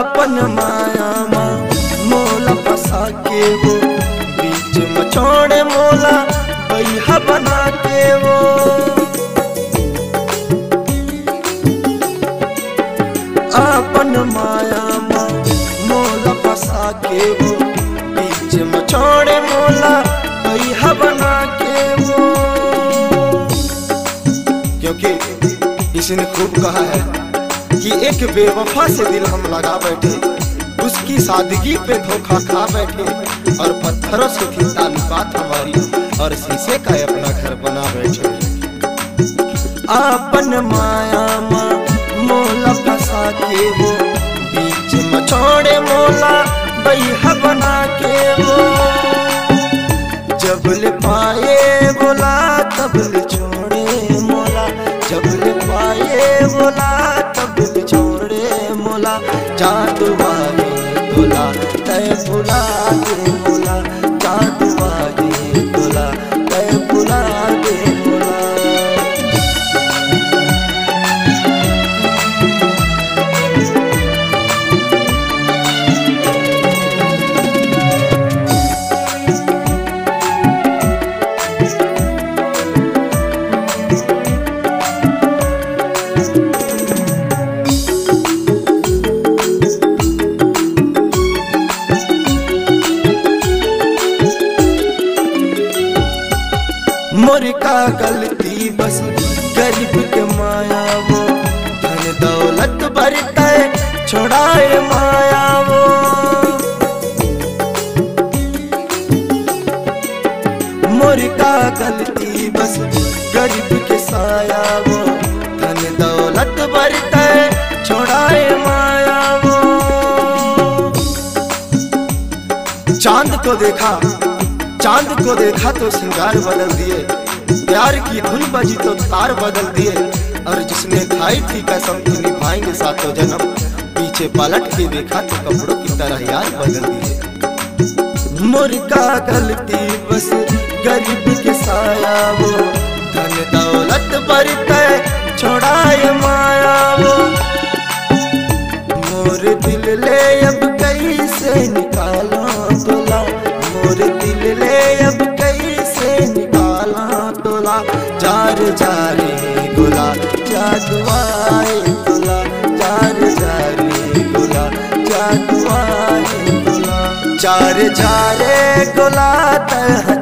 आपन माया माँ मोला फंसा के वो बीच में छोड़े मोला बैहा बना के वो। आपन माया माँ मोला फंसा के वो बीच में छोड़े मोला बैहा बना के वो। क्योंकि किसी ने खूब कहा है कि एक बेवफा से दिल हम लगा बैठे, उसकी सादगी पे धोखा खा बैठे, और पत्थरों से थी ताल्लुकात हमारी, और शीशे का अपना घर बना बैठे। आपन माया माँ मोला फंसा के वो बीच में छोड़े मोला बैहा बना के वो। जब ले पाए बोला तब ले छोड़े मोला, जब ले पाए बोला तब ले छोड़े मोला। जादू वाले तोला तय बुला दे मोला, जादू वाले तोला तय बुला दे मोला। मोर का गलती बस गरीब के माया वो, धन दौलत भरता है छोड़ाए माया वो। मोर का गलती बस गरीब के साया वो, धन दौलत भरता है छोड़ाए माया वो। चांद को देखा तो श्रृंगार बदल दिए, प्यार की धुन बजी तो तार बदल दिए, और जिसने खाई थी कसम कि निभाएंगे सातों जन्म, पीछे पलट के देखा तो कपड़ों की तरह यार बदल दिए। मोर का गलती बस गरीब के साया वो, धन दौलत भरता है छोड़ाए माया वो। मोर दिल ले अब कैसे निकाला तोला, मोर दिल ले अब कैसे निकाला तोला। जार जारे गोला जादुआए तोला, जार जारे गोला जादुआए तोला। जार जारे गोला तह